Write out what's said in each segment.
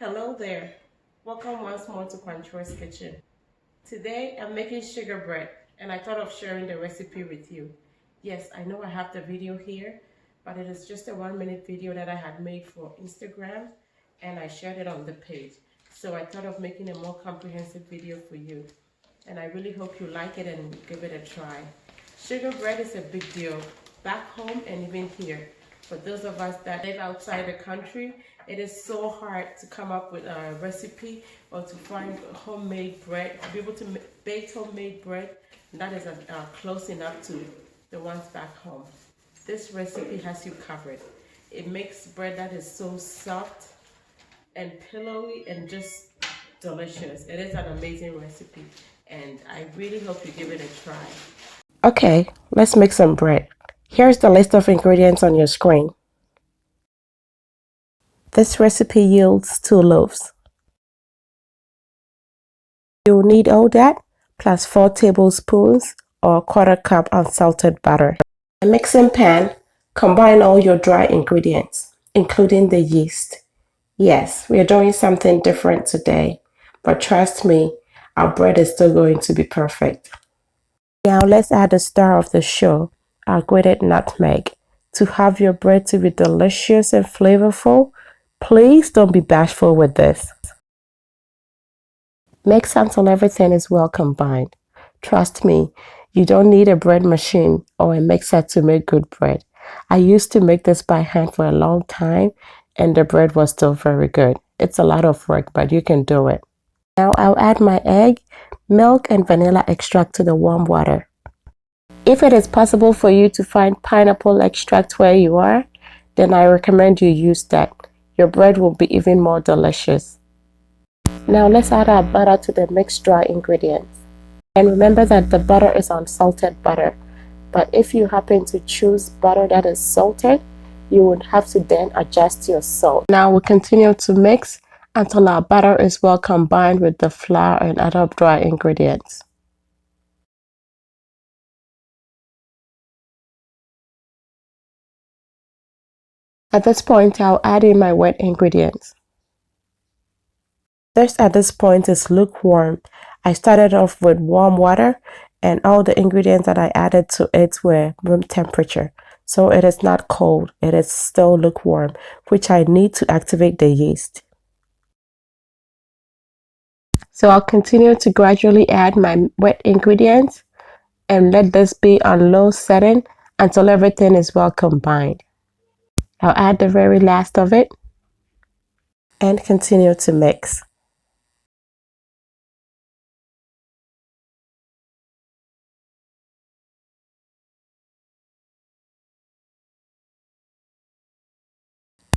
Hello there. Welcome once more to Controls Kitchen. Today I'm making sugar bread and I thought of sharing the recipe with you. Yes, I know I have the video here, but it is just a 1-minute video that I had made for Instagram and I shared it on the page. So I thought of making a more comprehensive video for you. And I really hope you like it and give it a try. Sugar bread is a big deal back home and even here. For those of us that live outside the country, it is so hard to come up with a recipe or to find homemade bread, to be able to bake homemade bread that is close enough to the ones back home. This recipe has you covered. It makes bread that is so soft and pillowy and just delicious. It is an amazing recipe and I really hope you give it a try. Okay, let's make some bread. Here's the list of ingredients on your screen. This recipe yields 2 loaves. You'll need all that plus 4 tablespoons or 1/4 cup unsalted butter. In a mixing pan, combine all your dry ingredients, including the yeast. Yes, we are doing something different today, but trust me, our bread is still going to be perfect. Now let's add the star of the show, our grated nutmeg. To have your bread to be delicious and flavorful, please don't be bashful with this. Mix until everything is well combined. Trust me, you don't need a bread machine or a mixer to make good bread. I used to make this by hand for a long time and the bread was still very good. It's a lot of work, but you can do it. Now I'll add my egg, milk, and vanilla extract to the warm water. If it is possible for you to find pineapple extract where you are, then I recommend you use that. Your bread will be even more delicious. Now let's add our butter to the mixed dry ingredients. And remember that the butter is unsalted butter. But if you happen to choose butter that is salted, you would have to then adjust your salt. Now we'll continue to mix until our butter is well combined with the flour and other dry ingredients. At this point, I'll add in my wet ingredients. Thirst at this point is lukewarm. I started off with warm water and all the ingredients that I added to it were room temperature. So it is not cold, it is still lukewarm, which I need to activate the yeast. So I'll continue to gradually add my wet ingredients and let this be on low setting until everything is well combined. I'll add the very last of it and continue to mix.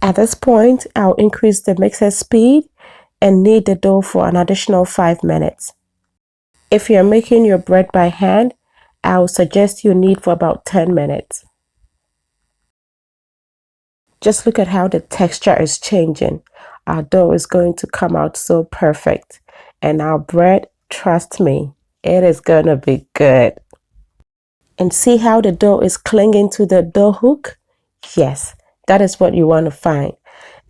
At this point, I'll increase the mixer speed and knead the dough for an additional 5 minutes. If you're making your bread by hand, I would suggest you knead for about 10 minutes. Just look at how the texture is changing. Our dough is going to come out so perfect. And our bread, trust me, it is going to be good. And see how the dough is clinging to the dough hook? Yes, that is what you want to find.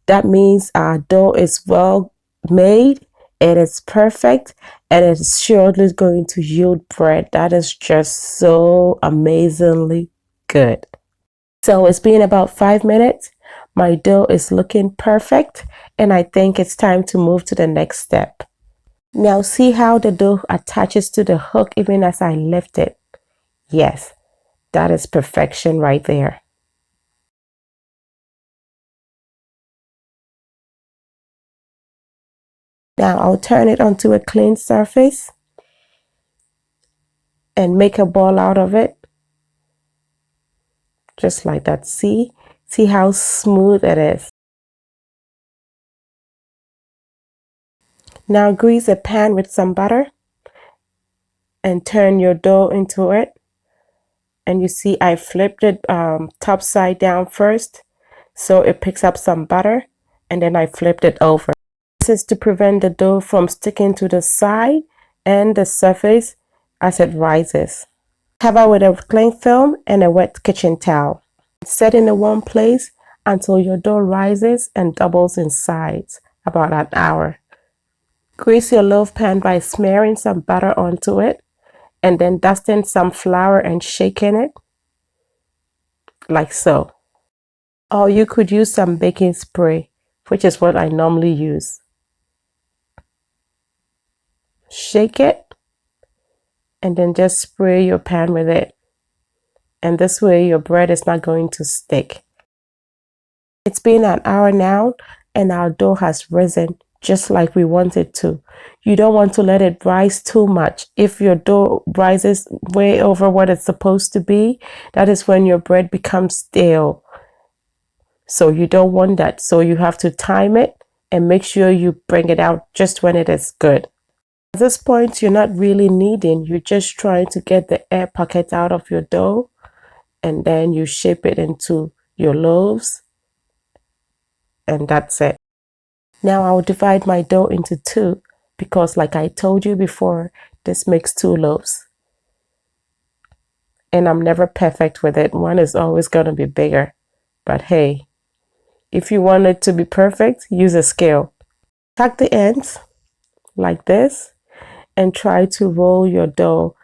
That means our dough is well made, it is perfect, and it is surely going to yield bread that is just so amazingly good. So it's been about 5 minutes. My dough is looking perfect, and I think it's time to move to the next step. Now see how the dough attaches to the hook even as I lift it. Yes, that is perfection right there. Now I'll turn it onto a clean surface and make a ball out of it. Just like that. See how smooth it is. Now grease a pan with some butter and turn your dough into it. And you see I flipped it top side down first so it picks up some butter, and then I flipped it over. This is to prevent the dough from sticking to the side and the surface as it rises. Cover with a cling film and a wet kitchen towel. Set in a warm place until your dough rises and doubles in size. about an hour. Grease your loaf pan by smearing some butter onto it and then dusting some flour and shaking it like so. Or you could use some baking spray, which is what I normally use. Shake it and then just spray your pan with it. And this way your bread is not going to stick. It's been an hour now and our dough has risen just like we want it to. You don't want to let it rise too much. If your dough rises way over what it's supposed to be, that is when your bread becomes stale. So you don't want that. So you have to time it and make sure you bring it out just when it is good. At this point, you're not really kneading. You're just trying to get the air pocket out of your dough. And then you shape it into your loaves. And that's it. Now I'll divide my dough into two because like I told you before, this makes 2 loaves. And I'm never perfect with it. One is always going to be bigger. But hey, if you want it to be perfect, use a scale. Tuck the ends like this and try to roll your dough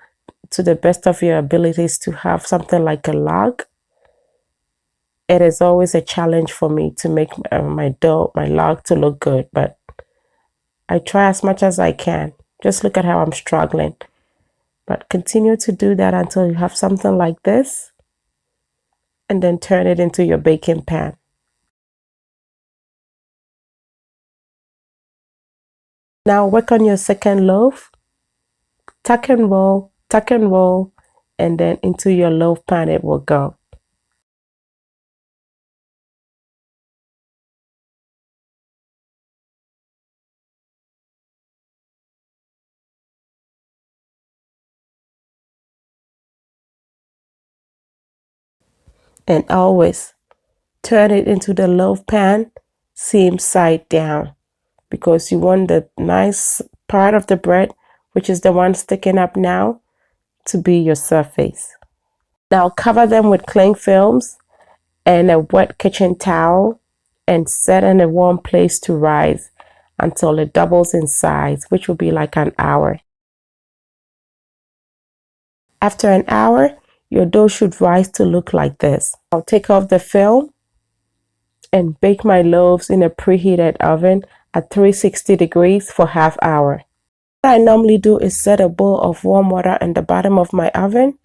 to the best of your abilities to have something like a log. It is always a challenge for me to make my log to look good, but I try as much as I can. Just look at how I'm struggling. But continue to do that until you have something like this, and then turn it into your baking pan. Now work on your second loaf. Tuck and roll, and then into your loaf pan it will go. And always turn it into the loaf pan seam side down because you want the nice part of the bread, which is the one sticking up now, to be your surface. Now cover them with cling films and a wet kitchen towel and set in a warm place to rise until it doubles in size, which will be like an hour. After an hour, your dough should rise to look like this. I'll take off the film and bake my loaves in a preheated oven at 360 degrees for half hour. What I normally do is set a bowl of warm water in the bottom of my oven.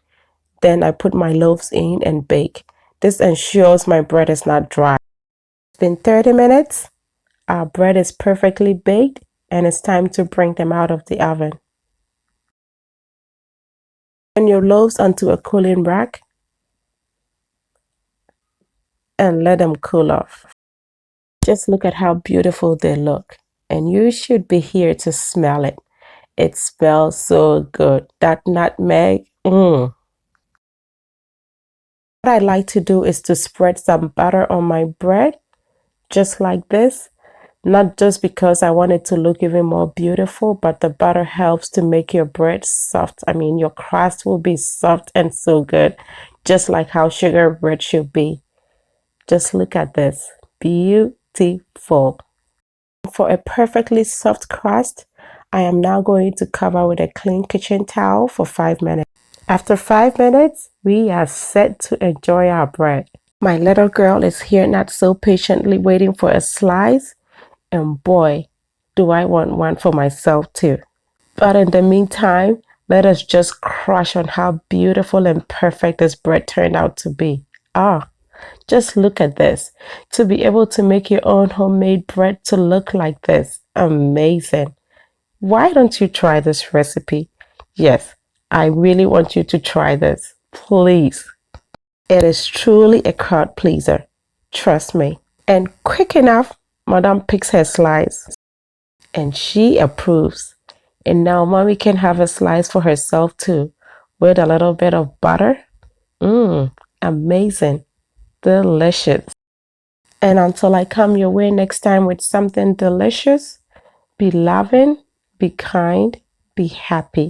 Then I put my loaves in and bake. This ensures my bread is not dry. It's been 30 minutes. Our bread is perfectly baked and it's time to bring them out of the oven. Turn your loaves onto a cooling rack and let them cool off. Just look at how beautiful they look. And you should be here to smell it. It smells so good. That nutmeg. What I like to do is to spread some butter on my bread, just like this. Not just because I want it to look even more beautiful, but the butter helps to make your bread soft. I mean, your crust will be soft and so good, just like how sugar bread should be. Just look at this. Beautiful. For a perfectly soft crust, I am now going to cover with a clean kitchen towel for 5 minutes. After 5 minutes, we are set to enjoy our bread. My little girl is here not so patiently waiting for a slice. And boy, do I want one for myself too. But in the meantime, let us just crush on how beautiful and perfect this bread turned out to be. Just look at this. To be able to make your own homemade bread to look like this. Amazing. Why don't you try this recipe? Yes, I really want you to try this. Please. It is truly a crowd pleaser. Trust me. And quick enough, Madam picks her slice. And she approves. And now mommy can have a slice for herself too, with a little bit of butter. Amazing. Delicious. And until I come your way next time with something delicious, be loving, be kind, be happy.